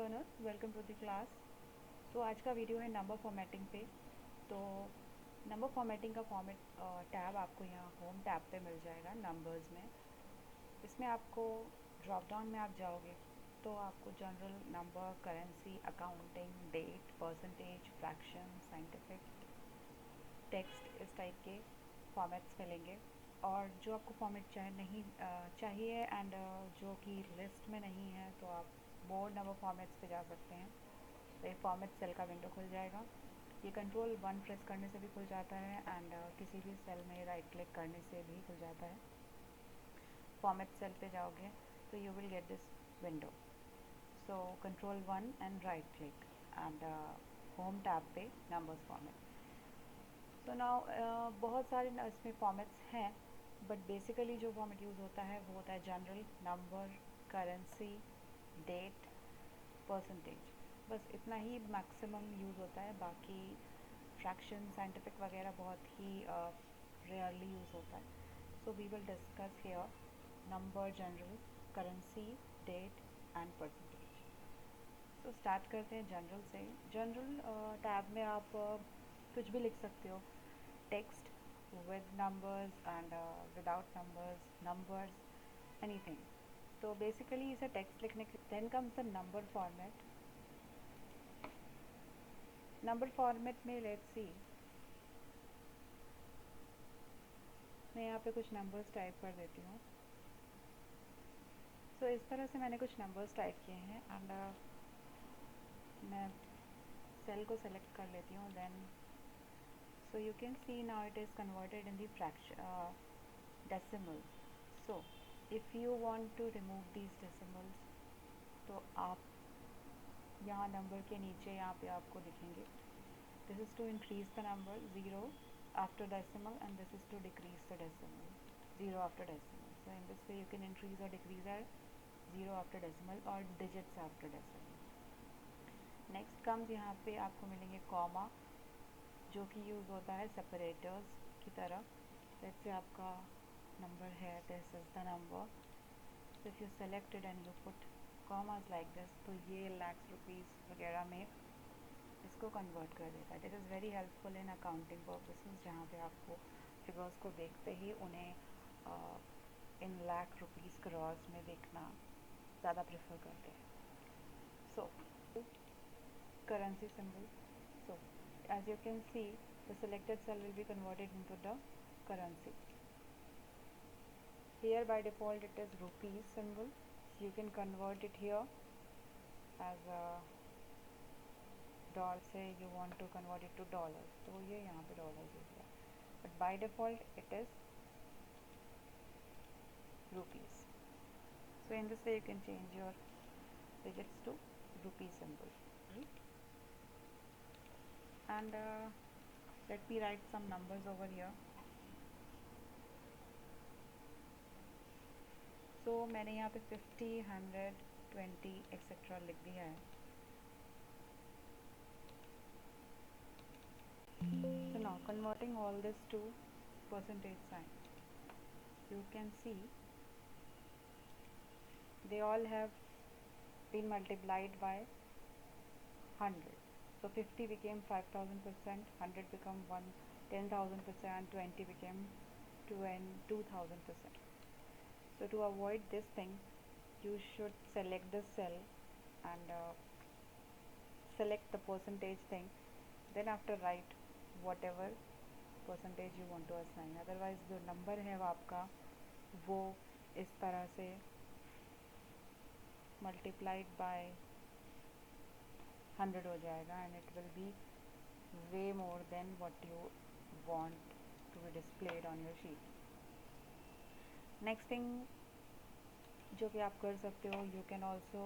Learners, welcome to the class. So आज का video है नंबर फॉर्मेटिंग पे। तो नंबर फॉर्मेटिंग का फॉर्मेट टैब आपको यहाँ होम टैब पे मिल जाएगा नंबर्स में। इसमें आपको ड्रॉप डाउन में आप जाओगे तो आपको general, number, currency, accounting, date, percentage, fraction, scientific, text, इस टाइप के फॉर्मेट्स मिलेंगे। और जो आपको फॉर्मेट चाहिए एंड जो कि लिस्ट में नहीं है तो आप मोर नंबर फॉर्मेट्स पे जा सकते हैं। तो ये फॉर्मेट सेल का विंडो खुल जाएगा। ये कंट्रोल 1 प्रेस करने से भी खुल जाता है एंड किसी भी सेल में राइट क्लिक करने से भी खुल जाता है। फॉर्मेट सेल पे जाओगे तो you will get this window. So control 1 and right click and home tab पे नंबर्स फॉर्मेट। सो नाउ बहुत सारे इसमें फॉर्मेट्स हैं, बट बेसिकली जो फॉर्मेट यूज़ होता है वो होता है general, number, currency, date, percentage. बस इतना ही मैक्सिमम यूज़ होता है। बाकी फ्रैक्शन, साइंटिफिक वगैरह बहुत ही रेयरली यूज़ होता है। So we will discuss here number, general, currency, date and percentage. So start करते हैं जनरल से। जनरल टैब में आप कुछ भी लिख सकते हो, text with numbers and without numbers, anything. तो बेसिकली इसे टेक्स्ट लिखने के then comes the number format. Number format में लेट्स सी, मैं यहाँ पे कुछ नंबर्स टाइप कर देती हूँ। सो इस तरह से मैंने कुछ नंबर्स टाइप किए हैं एंड मैं सेल को सेलेक्ट कर लेती हूँ। Then so you can see now it is converted in the fraction decimals. So if you want to remove these decimals तो आप यहाँ नंबर के नीचे यहाँ पे आपको दिखेंगे, this is to increase the number 0 after decimal and this is to decrease the decimal 0 after decimal. So in this way you can increase or decrease our 0 after decimal or digits after decimal. Next comes यहाँ पे आपको मिलेंगे comma, जो कि use होता है separators की तरह। जैसे आपका नंबर है, this is the number, so if you selected and you put commas like this तो ये lakhs रुपीज़ वगैरह में इसको कन्वर्ट कर देता है। This is very helpful in accounting purposes, जहाँ पे आपको फिगर्स को देखते ही उन्हें इन लाख रुपीज़ क्रॉस में देखना ज़्यादा प्रेफर करते हैं। सो currency symbol. So as you can see, the selected cell will be converted into the currency. Here by default it is rupees symbol, so you can convert it here as a dollar. Say you want to convert it to dollars, तो ये यहाँ पे dollars हो गया, but by default it is rupees. So in this way you can change your digits to rupee symbol, right? And let me write some numbers over here. So मैंने यहाँ पे 50, 100, 20 etcetera लिख दिया है। So now converting all this to percentage sign, you can see they all have been multiplied by 100. So 50 became 5000%, 100 became 10,000%, 20 became 2000%. So to avoid this thing, you should select the cell and select the percentage thing, then after write whatever percentage you want to assign. Otherwise जो number है वो आपका वो इस तरह से multiplied by 100 हो जाएगा and it will be way more than what you want to be displayed on your sheet. Next thing जो कि आप कर सकते हो, you can also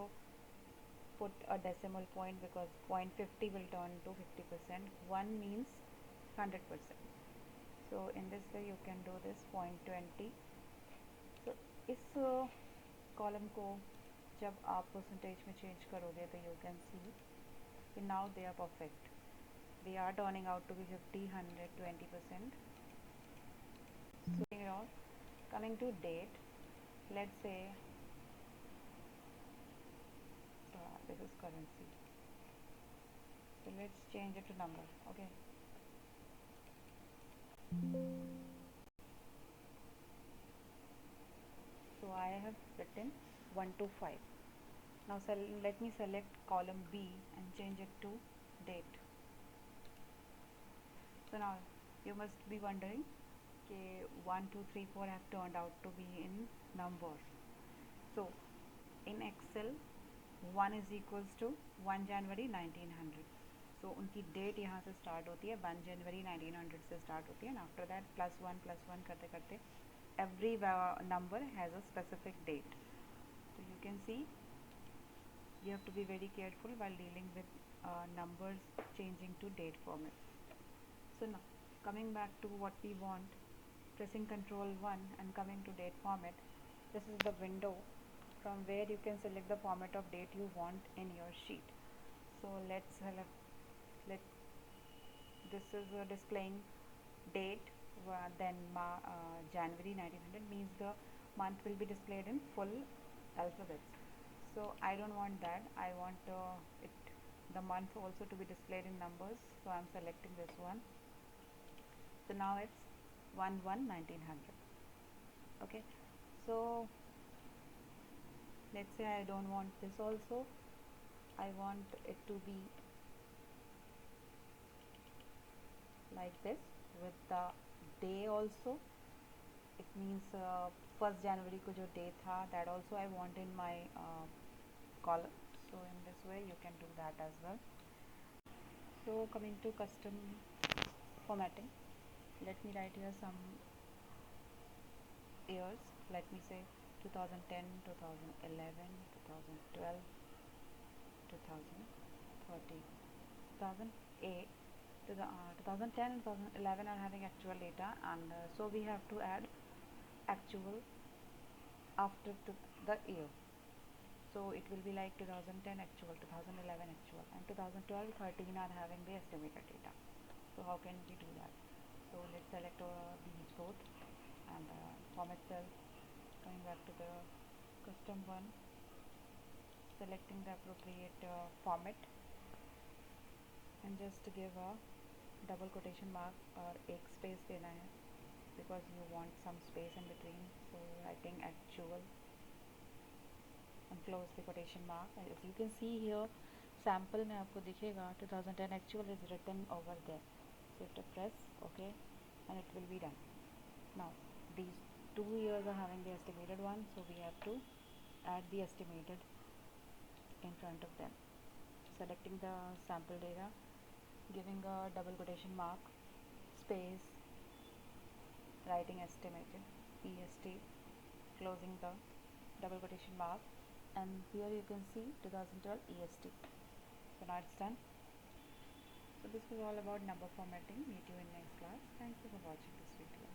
put a decimal point because point 50 will turn to 50%. 1 means 100%. So in this way you can do this point 20. So इस column को जब आप परसेंटेज में चेंज करोगे तो you can see now they are perfect. They are turning out to be 50, 100, 20%. So coming to date, let's say this is currency. So let's change it to number. Okay. So I have written 1 to 5. Now let me select column B and change it to date. So now you must be wondering, okay, 1, 2, 3, 4 have turned out to be in numbers. So in Excel 1 is equals to 1 January 1900. So उनकी date यहाँ से start होती है 1 जनवरी 1900 से start होती है, and after that plus one करते करते every number has a specific date. So you can see you have to be very careful while dealing with numbers changing to date format. So now coming back to what we want, pressing Ctrl 1 and coming to date format, this is the window from where you can select the format of date you want in your sheet. So let's select, this is displaying date, then January 1900 means the month will be displayed in full alphabets. So I don't want that. I want the month also to be displayed in numbers. So I'm selecting this one. So now it's 1/1/1900. Okay. So let's say I don't want this also. I want it to be like this with the day also. It means 1st January को जो day था, that also I want in my column. So in this way you can do that as well. So coming to custom formatting, let me write here some years. Let me say 2010, 2011, 2012, 2013, 2008. 2010 and 2011 are having actual data, and so we have to add actual after the year. So it will be like 2010 actual, 2011 actual, and 2012, 13 are having the estimated data. So how can we do that? So let's select these both and format cell. Coming back to the custom one, selecting the appropriate format, and just give a double quotation mark और एक space देना है because you want some space in between. So writing actual and close the quotation mark. As you can see here, sample में आपको दिखेगा 2010 actual is written over there. So you have to press OK and it will be done. Now these 2 years are having the estimated one, so we have to add the estimated in front of them. Selecting the sample data, giving a double quotation mark, space, writing estimated, EST, closing the double quotation mark, and here you can see 2012 EST. So now it's done. So this was all about number formatting. Meet you in next class. Thank you for watching this video.